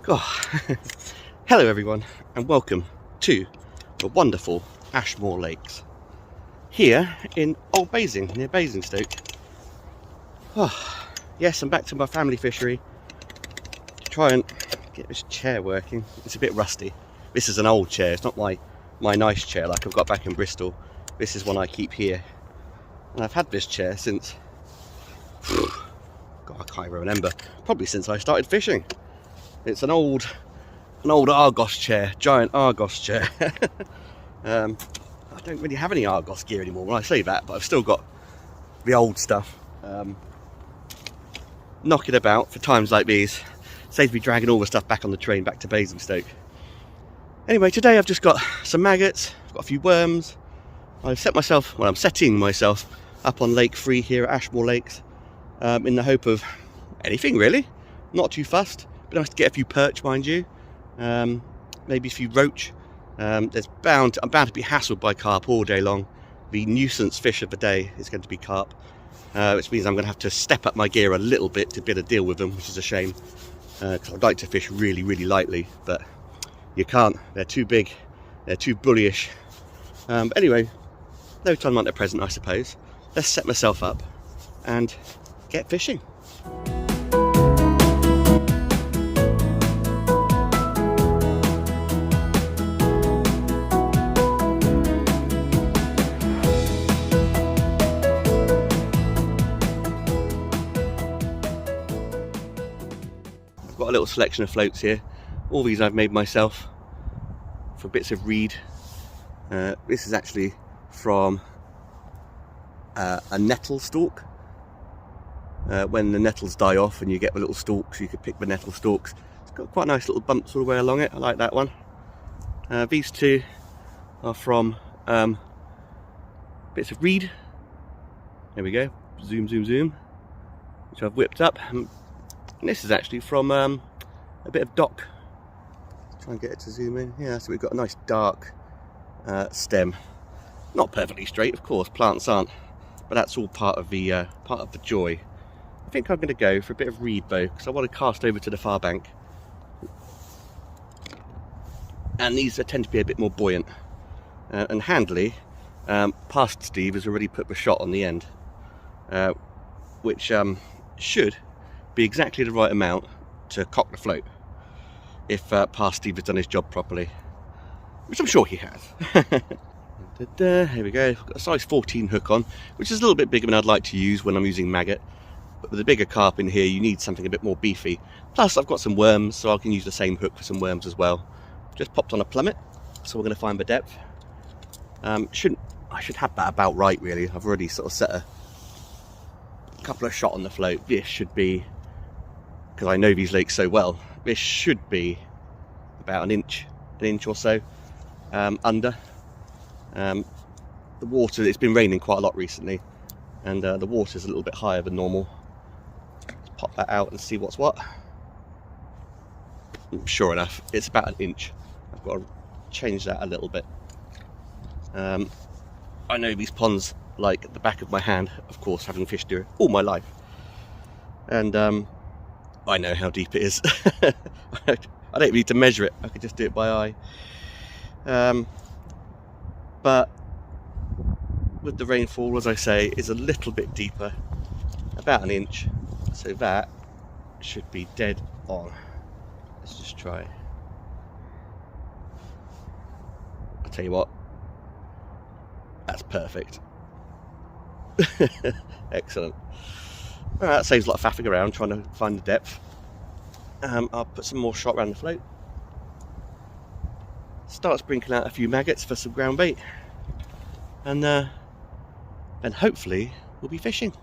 Oh. Hello everyone and welcome to the wonderful Ashmoor Lakes here in Old Basing, near Basingstoke. Oh, yes, I'm back to my family fishery to try and get this chair working. It's a bit rusty. This is an old chair, it's not my nice chair like I've got back in Bristol. This is one I keep here, and I've had this chair since, God, I can't even remember, probably since I started fishing. It's an old Argos chair, giant Argos chair. I don't really have any Argos gear anymore when I say that, but I've still got the old stuff. Knocking about for times like these. Saves me dragging all the stuff back on the train back to Basingstoke. Anyway, today I've just got some maggots, I've got a few worms. I'm setting myself up on Lake 3 here at Ashmoor Lakes, in the hope of anything really. Not too fussed. But nice to get a few perch, mind you. Maybe a few roach. I'm bound to be hassled by carp all day long. The nuisance fish of the day is going to be carp, which means I'm going to have to step up my gear a little bit to be able to deal with them, which is a shame, because I'd like to fish really, really lightly, but you can't. They're too big, they're too bullyish. Anyway, no time like the present, I suppose. Let's set myself up and get fishing. Got a little selection of floats here. All these I've made myself for bits of reed. This is actually from a nettle stalk. When the nettles die off and you get the little stalks, you can pick the nettle stalks. It's got quite nice little bumps all the way along it. I like that one. These two are from bits of reed. There we go. Zoom, zoom, zoom. Which I've whipped up. And this is actually from a bit of dock. Let's try and get it to zoom in. Yeah, so we've got a nice dark stem. Not perfectly straight, of course, plants aren't, but that's all part of the joy. I think I'm going to go for a bit of reed bow because I want to cast over to the far bank. And these tend to be a bit more buoyant and handily. Past Steve has already put the shot on the end, which should be exactly the right amount to cock the float if past Steve has done his job properly, which I'm sure he has. Here we go. I've got a size 14 hook on, which is a little bit bigger than I'd like to use when I'm using maggot, but with a bigger carp in here you need something a bit more beefy. Plus I've got some worms, so I can use the same hook for some worms as well. Just popped on a plummet, so we're going to find the depth. I should have that about right really. I've already sort of set a couple of shot on the float. This should be, because I know these lakes so well, this should be about an inch or so under. The water, it's been raining quite a lot recently, and the water's a little bit higher than normal. Let's pop that out and see what's what. Sure enough, it's about an inch. I've got to change that a little bit. I know these ponds like the back of my hand, of course, having fished here all my life, and I know how deep it is. I don't need to measure it, I could just do it by eye. But with the rainfall, as I say, is a little bit deeper, about an inch, so that should be dead on. Let's just try. I'll tell you what, that's perfect. Excellent. Well, that saves a lot of faffing around trying to find the depth. I'll put some more shot around the float. Start sprinkling out a few maggots for some ground bait, and then hopefully we'll be fishing.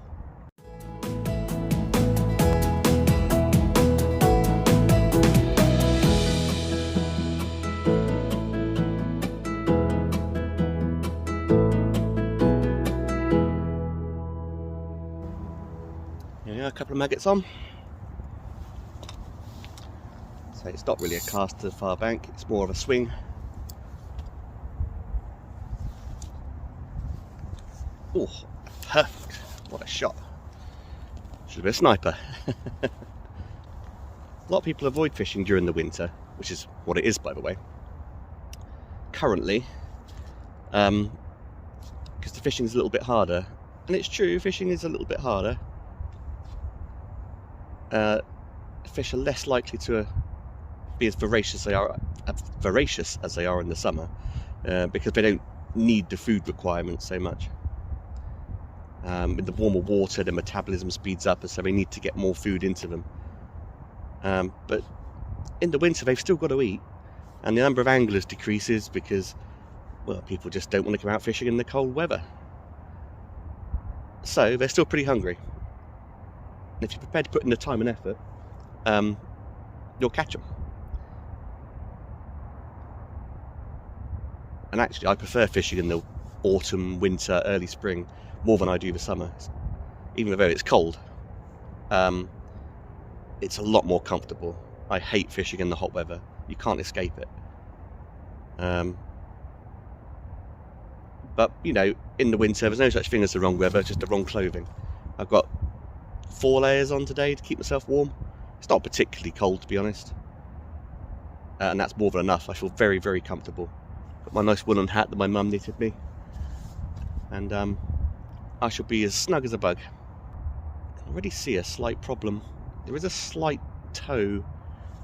Here we are, a couple of maggots on. So it's not really a cast to the far bank, it's more of a swing. Oh, perfect. What a shot. Should be a sniper. A lot of people avoid fishing during the winter, which is what it is, by the way. Currently, because the fishing is a little bit harder, and it's true, fishing is a little bit harder. Fish are less likely to be as voracious as they are in the summer, because they don't need the food requirements so much. In the warmer water, the metabolism speeds up, and so they need to get more food into them. But in the winter, they've still got to eat, and the number of anglers decreases because, well, people just don't want to come out fishing in the cold weather. So they're still pretty hungry. And if you're prepared to put in the time and effort, you'll catch them. And actually, I prefer fishing in the autumn, winter, early spring more than I do the summer. Even though it's cold, it's a lot more comfortable. I hate fishing in the hot weather. You can't escape it. But, you know, in the winter, there's no such thing as the wrong weather, just the wrong clothing. I've got 4 layers on today to keep myself warm. It's not particularly cold, to be honest. And that's more than enough. I feel very, very comfortable. Got my nice woolen hat that my mum knitted me. And I shall be as snug as a bug. I can already see a slight problem. There is a slight tow.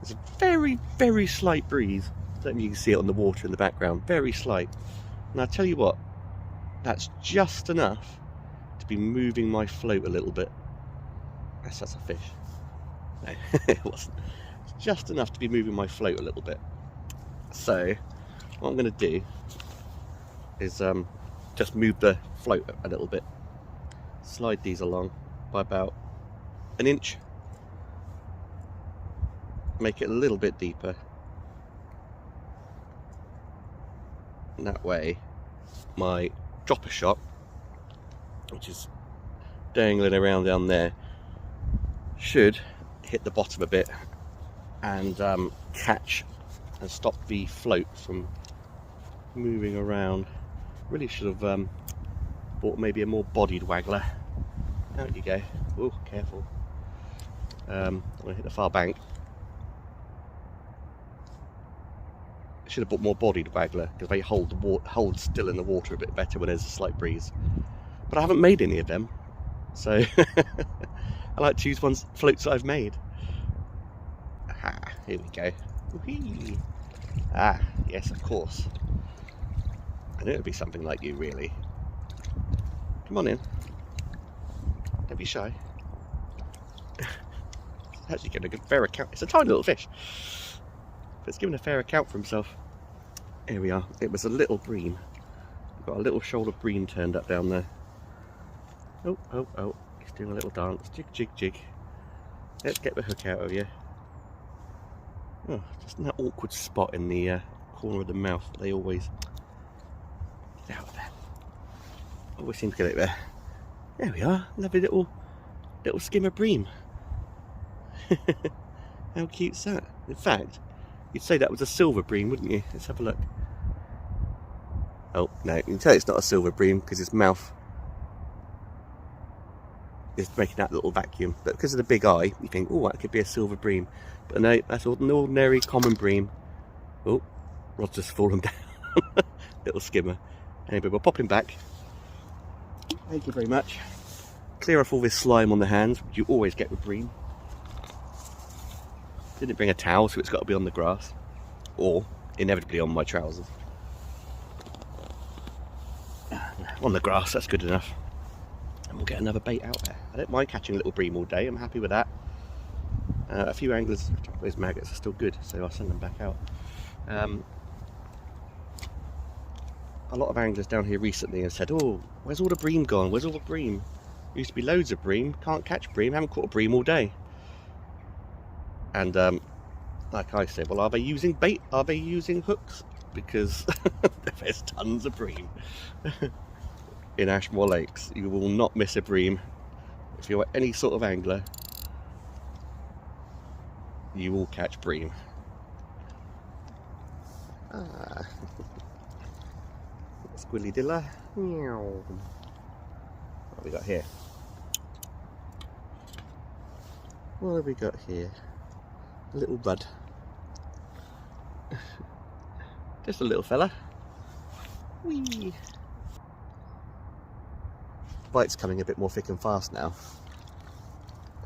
There's a very, very slight breeze. I don't know if you can see it on the water in the background. Very slight. And I'll tell you what, that's just enough to be moving my float a little bit. That's a fish. No, it wasn't. It's just enough to be moving my float a little bit. So, what I'm going to do is just move the float a little bit. Slide these along by about an inch. Make it a little bit deeper. And that way, my dropper shot, which is dangling around down there, should hit the bottom a bit and catch and stop the float from moving around. Really should have bought maybe a more bodied waggler. Out you go. Oh, careful. I'm going to hit the far bank. I should have bought more bodied waggler because they hold still in the water a bit better when there's a slight breeze. But I haven't made any of them, so I like to use floats that I've made. Aha, here we go. Whee! Ah, yes, of course. I knew it would be something like you, really. Come on in. Don't be shy. It's actually giving a fair account. It's a tiny little fish, but it's giving a fair account for himself. Here we are. It was a little bream. We've got a little shoulder bream turned up down there. Oh, oh, oh. He's doing a little dance. Jig, jig, jig. Let's get the hook out of you. Oh, just in that awkward spot in the corner of the mouth. They always get out of there. Always seem to get it there. There we are. Lovely little skimmer bream. How cute's that? In fact, you'd say that was a silver bream, wouldn't you? Let's have a look. Oh, no, you can tell it's not a silver bream because its mouth is making that little vacuum. But because of the big eye, you think, oh, that could be a silver bream. But no, that's an ordinary common bream. Oh, rod's just fallen down. Little skimmer. Anyway, we'll pop him back. Thank you very much. Clear off all this slime on the hands, which you always get with bream. Didn't bring a towel, so it's got to be on the grass. Or, inevitably, on my trousers. On the grass, that's good enough. And we'll get another bait out there. I don't mind catching little bream all day, I'm happy with that. A few anglers, those maggots are still good, so I'll send them back out. A lot of anglers down here recently have said, oh, where's all the bream gone? Where's all the bream? There used to be loads of bream, can't catch bream, haven't caught a bream all day. And like I said, well, are they using bait? Are they using hooks? Because there's tons of bream in Ashmoor Lakes. You will not miss a bream. If you're any sort of angler, you will catch bream. Ah. Squilly dilla. What have we got here? What have we got here? A little rudd. Just a little fella. Whee! Bite's coming a bit more thick and fast now.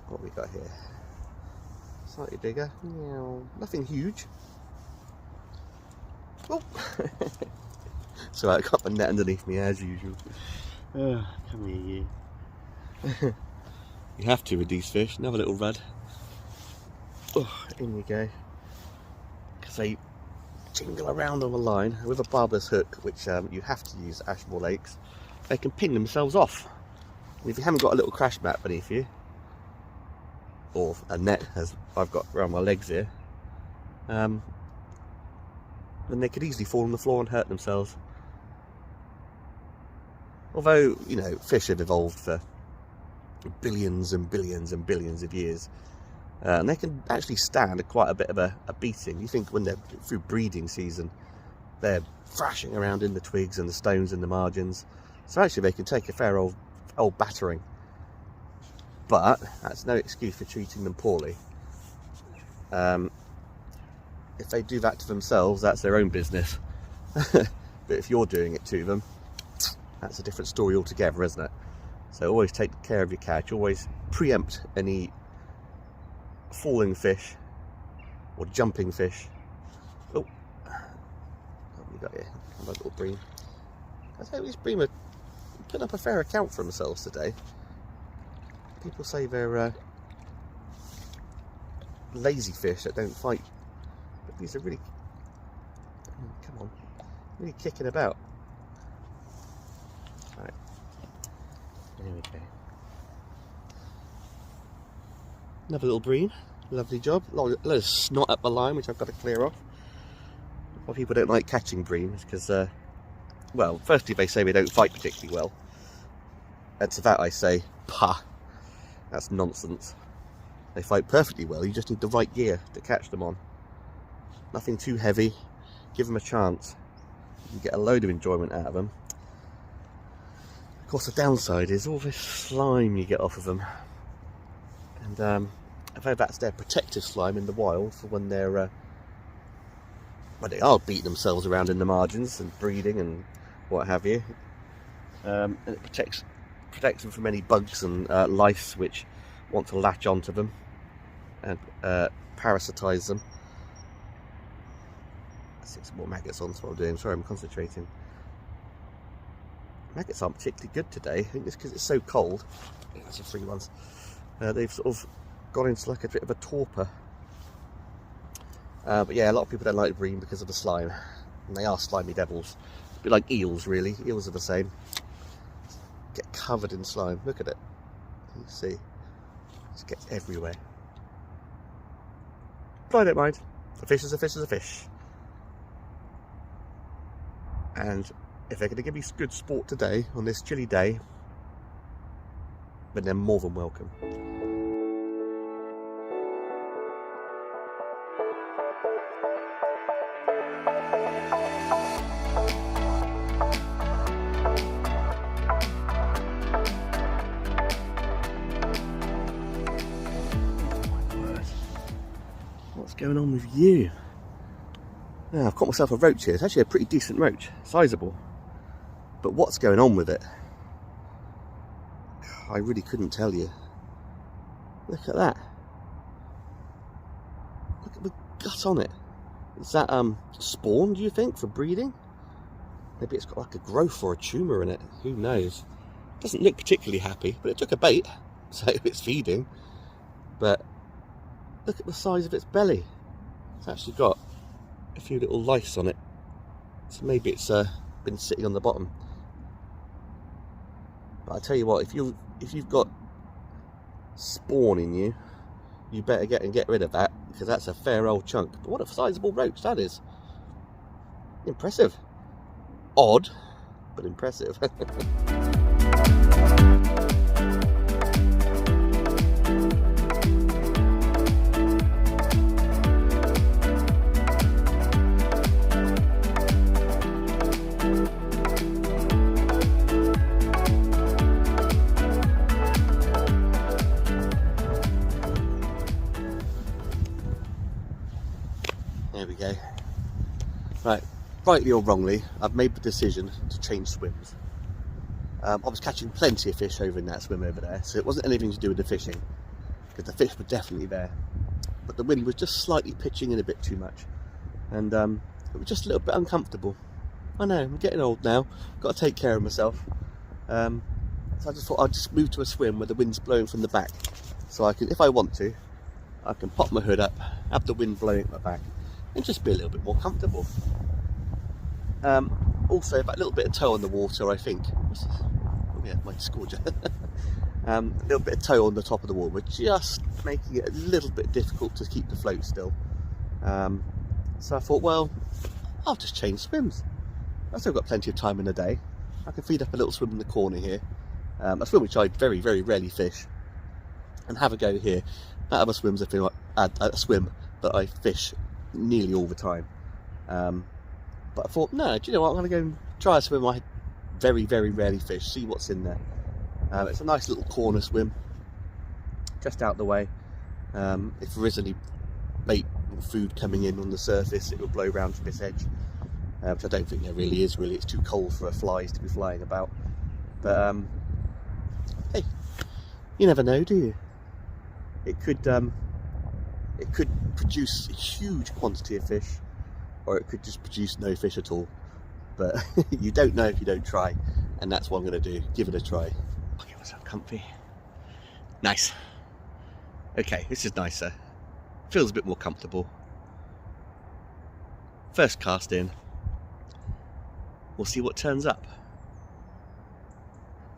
What have we got here? Slightly bigger. Nothing huge. Oh! So I got the net underneath me as usual. Oh, come here, you. You have to with these fish. Another little rudd. Oh, in you go. Because they jingle around on the line with a barbless hook, which you have to use at Ashmoor Lakes. They can ping themselves off. And if you haven't got a little crash mat beneath you, or a net as I've got around my legs here, then they could easily fall on the floor and hurt themselves. Although, you know, fish have evolved for billions and billions and billions of years, and they can actually stand quite a bit of a beating. You think when they're through breeding season, they're thrashing around in the twigs and the stones and the margins, so actually they can take a fair old battering. But that's no excuse for treating them poorly. If they do that to themselves, that's their own business. But if you're doing it to them, that's a different story altogether, isn't it? So always take care of your catch. Always preempt any falling fish or jumping fish. Oh, what have we got here? A little bream. I tell you, these bream are putting up a fair account for themselves today. People say they're lazy fish that don't fight, but these are really, come on, really kicking about. Right, there we go. Another little bream, lovely job. A lot of snot up the line, which I've got to clear off. A lot of people don't like catching breams because, well, firstly they say they don't fight particularly well, and to that I say, pah. That's nonsense. They fight perfectly well, you just need the right gear to catch them on. Nothing too heavy, give them a chance. You get a load of enjoyment out of them. Of course the downside is all this slime you get off of them. And I've heard that's their protective slime in the wild for when they're when they are beating themselves around in the margins and breeding and what have you. And it protects them from any bugs and lice which want to latch onto them and parasitize them. Let's get some more maggots on, that's what I'm doing. Sorry, I'm concentrating. Maggots aren't particularly good today. I think it's because it's so cold. Yeah, that's the free ones. They've sort of gone into like a bit of a torpor. But yeah, a lot of people don't like bream because of the slime. And they are slimy devils. A bit like eels, really. Eels are the same. Get covered in slime. Look at it. You see, it just gets everywhere. But I don't mind. A fish is a fish is a fish. And if they're going to give me good sport today on this chilly day, then they're more than welcome. What's going on with you? Now, I've caught myself a roach here. It's actually a pretty decent roach, sizable. But what's going on with it? I really couldn't tell you. Look at that. Look at the gut on it. Is that spawn, do you think, for breeding? Maybe it's got like a growth or a tumour in it. Who knows? Doesn't look particularly happy, but it took a bait, so it's feeding. But look at the size of its belly. It's actually got a few little lice on it. So maybe it's been sitting on the bottom. But I tell you what, if you've got spawn in you, you better get rid of that, because that's a fair old chunk. But what a sizable roach that is. Impressive. Odd, but impressive. There we go. Right, rightly or wrongly, I've made the decision to change swims. I was catching plenty of fish over in that swim over there, so it wasn't anything to do with the fishing, because the fish were definitely there. But the wind was just slightly pitching in a bit too much, and it was just a little bit uncomfortable. I know, I'm getting old now, got to take care of myself. So I just thought I'd just move to a swim where the wind's blowing from the back, so I can, if I want to, I can pop my hood up, have the wind blowing at my back, and just be a little bit more comfortable. Also, that little bit of toe on the water, I think. Oh yeah, my scourger. A little bit of toe on the top of the water, just making it a little bit difficult to keep the float still. So I thought, well, I'll just change swims. I've still got plenty of time in the day. I can feed up a little swim in the corner here. A swim which I very, very rarely fish, and have a go here. That other swims I feel like a swim that I fish nearly all the time. But I thought, no, do you know what? I'm going to go and try a swim I very, very rarely fish, see what's in there. It's a nice little corner swim, just out the way. If there is any bait or food coming in on the surface, it will blow round from this edge, which I don't think there really is. Really, it's too cold for flies to be flying about. But hey, you never know, do you? It could produce a huge quantity of fish, or it could just produce no fish at all. But you don't know if you don't try, and that's what I'm going to do. Give it a try. I'll get myself comfy. Nice. Okay, this is nicer. Feels a bit more comfortable. First cast in. We'll see what turns up.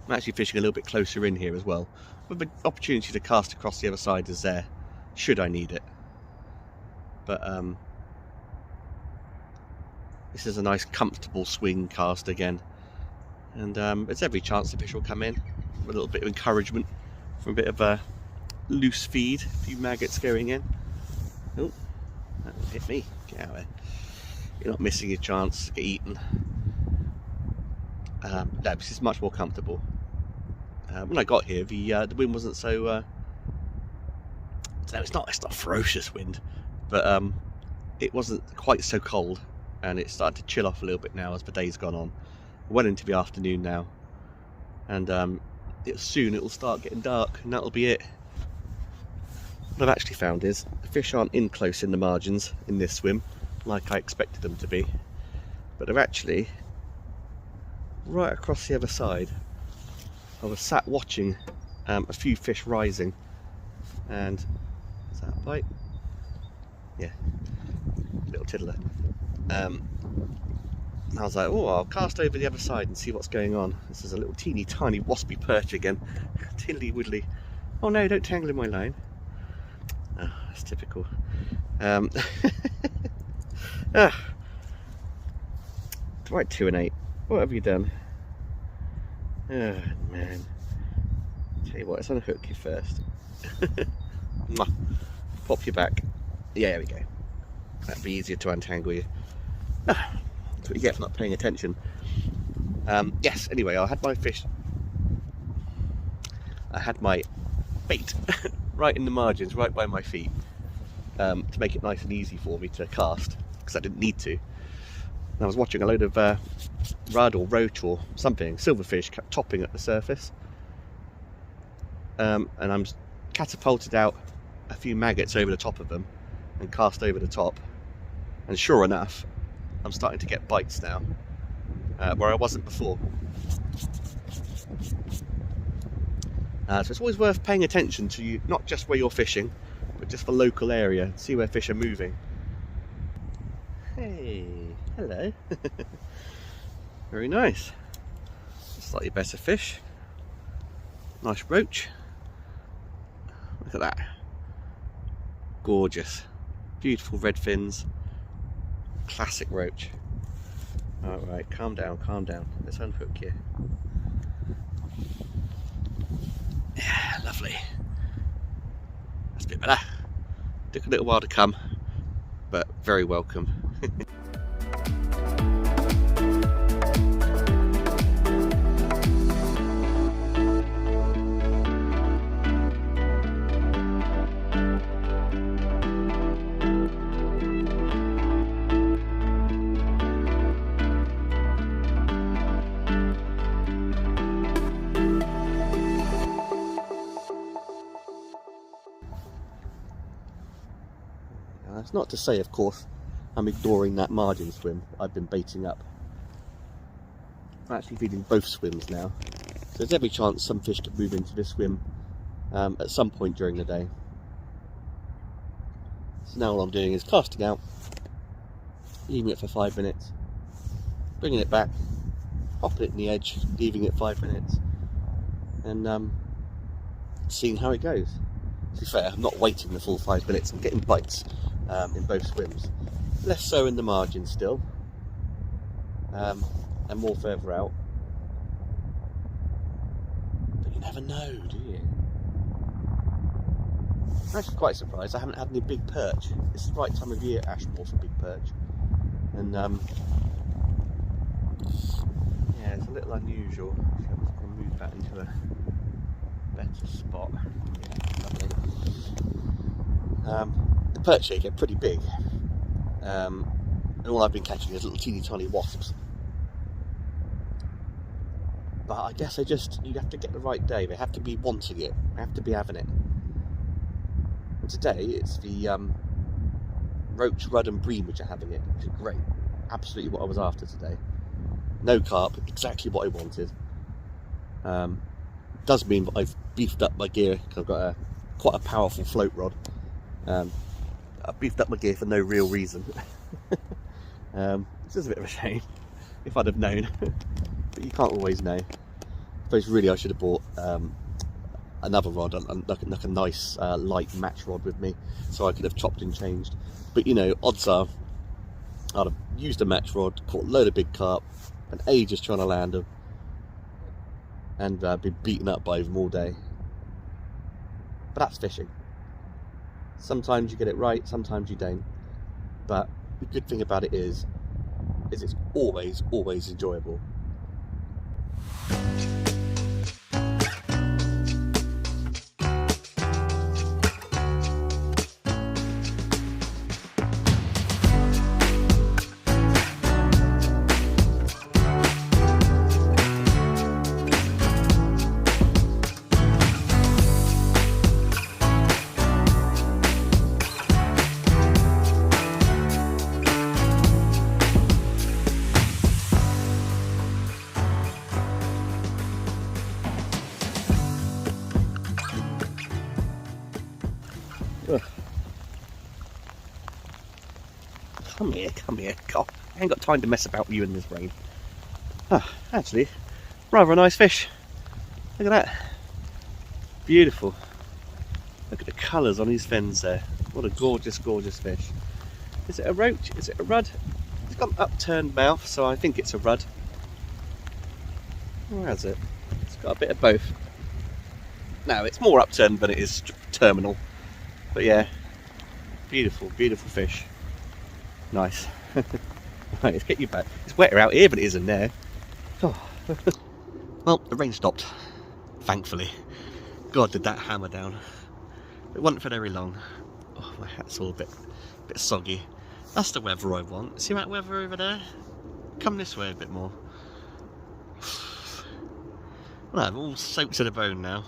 I'm actually fishing a little bit closer in here as well, with the opportunity to cast across the other side is there, should I need it. But this is a nice comfortable swing cast again, and there's every chance the fish will come in with a little bit of encouragement from a bit of a loose feed, a few maggots going in. Oh, that will hit me. Get out of there. You're not missing your chance to get eaten. No, this is much more comfortable. When I got here, the wind wasn't so. No, it's not a ferocious wind, but it wasn't quite so cold, and it started to chill off a little bit now as the day's gone on. Well into the afternoon now, and soon it'll start getting dark, and that'll be it. What I've actually found is the fish aren't in close in the margins in this swim like I expected them to be, but they're actually right across the other side. I was sat watching a few fish rising, and is that a bite? Yeah, little tiddler. And I was like, oh, I'll cast over the other side and see what's going on. This is a little teeny tiny waspy perch again. Tiddly widdly. Oh no, don't tangle in my line. Oh, that's typical. Right, 2 and 8. What have you done? Oh man. Tell you what, let's unhook you first. Pop you back. Yeah, there we go. That'd be easier to untangle you. That's what you get for not paying attention. Yes, anyway, I had my fish. I had my bait right in the margins, right by my feet, to make it nice and easy for me to cast, because I didn't need to. And I was watching a load of rudd or roach or something, silverfish, kept topping at the surface. And I'm catapulted out a few maggots over the top of them and cast over the top. And sure enough, I'm starting to get bites now, where I wasn't before. So it's always worth paying attention to you, not just where you're fishing, but just the local area, see where fish are moving. Hey, hello. Very nice. Slightly better fish. Nice roach. Look at that. Gorgeous. Beautiful red fins. Classic roach. Alright, calm down, calm down. Let's unhook you. Yeah, lovely. That's a bit better. Took a little while to come, but very welcome. That's not to say, of course, I'm ignoring that margin swim I've been baiting up. I'm actually feeding both swims now, so there's every chance some fish could move into this swim at some point during the day. So now all I'm doing is casting out, leaving it for 5 minutes, bringing it back, popping it in the edge, leaving it 5 minutes, and seeing how it goes. To be fair, I'm not waiting the full 5 minutes. I'm getting bites in both swims. Less so in the margin still, and more further out. But you never know, do you? I'm actually quite surprised I haven't had any big perch. It's the right time of year at Ashmoor for big perch. And yeah, it's a little unusual. So I'm just going to move that into a better spot. Yeah, lovely. The perch here get pretty big. And all I've been catching is little teeny tiny wasps. But I guess you have to get the right day. They have to be wanting it. They have to be having it. And today it's the Roach, Rudd and Bream which are having it, which is great. Absolutely what I was after today. No carp, exactly what I wanted. Does mean that I've beefed up my gear because I've got quite a powerful float rod. I've beefed up my gear for no real reason. It's just a bit of a shame if I'd have known. But you can't always know. I suppose really I should have bought another rod, like a nice light match rod with me, so I could have chopped and changed. But you know, odds are I'd have used a match rod, caught a load of big carp, and ages trying to land them, and been beaten up by them all day. But that's fishing. Sometimes you get it right, sometimes you don't. But the good thing about it is it's always enjoyable. Come here, God, I ain't got time to mess about with you in this rain. Actually, rather a nice fish. Look at that. Beautiful. Look at the colours on his fins there. What a gorgeous, gorgeous fish. Is it a roach? Is it a rudd? It's got an upturned mouth, so I think it's a rudd. Where is it? It's got a bit of both. No, it's more upturned than it is terminal. But yeah, beautiful, beautiful fish. Nice. Right, let's get you back. It's wetter out here than it is in there. Oh. Well, the rain stopped, thankfully. God, did that hammer down. It wasn't for very long. Oh, my hat's all a bit soggy. That's the weather I want. See that weather over there? Come this way a bit more. Well, I'm all soaked to the bone now.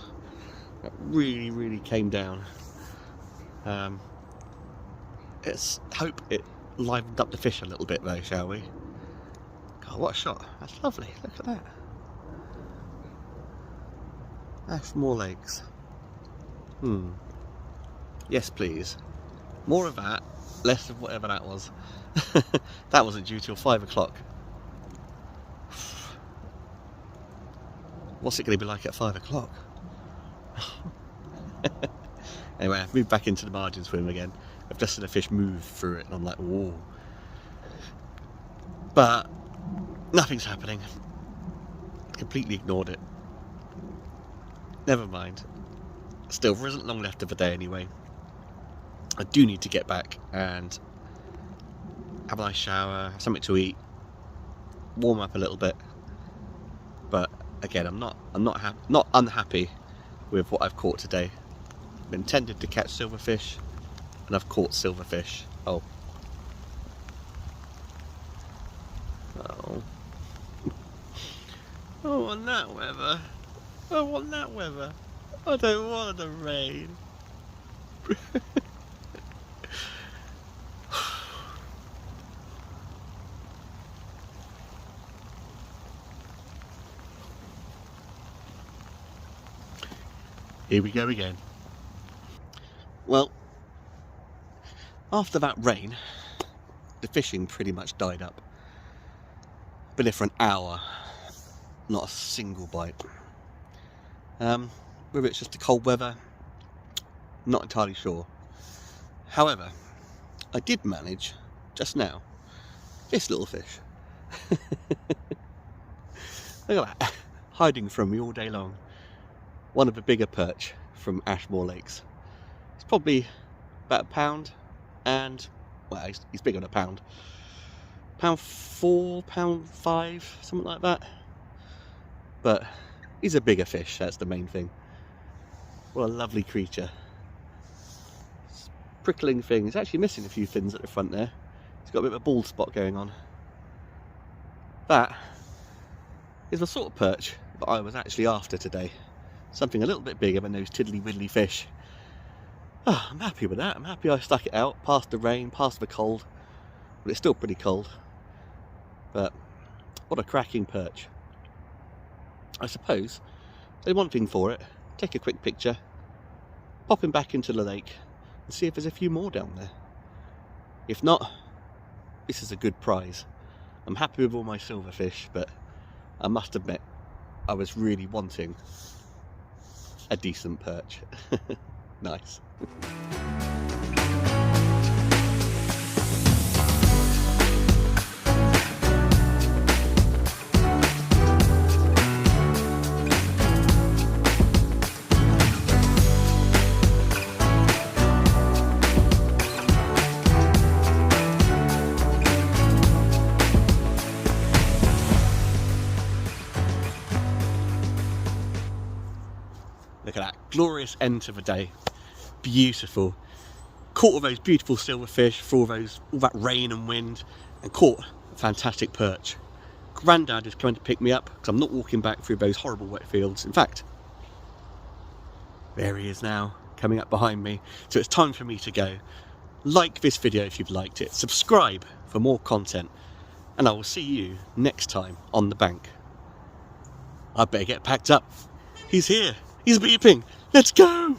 That really, really came down. Let's hope it livened up the fish a little bit though, shall we? God, what a shot. That's lovely. Look at that. Ashmoor Lakes. Yes, please. More of that, less of whatever that was. That wasn't due till 5 o'clock. What's it going to be like at 5 o'clock? Anyway, I've moved back into the margin swim again. I've just seen a fish move through it and I'm like, whoa. But nothing's happening. Completely ignored it. Never mind. Still, there isn't long left of the day anyway. I do need to get back and have a nice shower, have something to eat, warm up a little bit. But again, I'm not unhappy with what I've caught today. I've intended to catch silverfish, and I've caught silverfish. Oh. I want that weather. I want that weather. I don't want the rain. Here we go again. Well, after that rain, the fishing pretty much died up. Been here for an hour, not a single bite. Whether it's just the cold weather, not entirely sure. However, I did manage, just now, this little fish. Look at that, hiding from me all day long. One of the bigger perch from Ashmoor Lakes. It's probably about a pound, and, well, he's bigger than a pound. Pound 4, pound 5, something like that. But he's a bigger fish, that's the main thing. What a lovely creature. Prickling thing. It's actually missing a few fins at the front there. It's got a bit of a bald spot going on. That is the sort of perch that I was actually after today. Something a little bit bigger than those tiddly widdly fish. Oh, I'm happy with that. I'm happy I stuck it out past the rain, past the cold. But it's still pretty cold. But what a cracking perch. I suppose there's one thing for it. Take a quick picture, pop him back into the lake and see if there's a few more down there. If not, this is a good prize. I'm happy with all my silverfish, but I must admit I was really wanting a decent perch. Nice. Look at that, glorious end to the day. Beautiful. Caught all those beautiful silverfish for all that rain and wind, and caught a fantastic perch. Grandad is coming to pick me up because I'm not walking back through those horrible wet fields. In fact, there he is now, coming up behind me. So it's time for me to go. Like this video if you've liked it, subscribe for more content, and I will see you next time on the bank. I better get packed up. He's here. He's beeping. Let's go!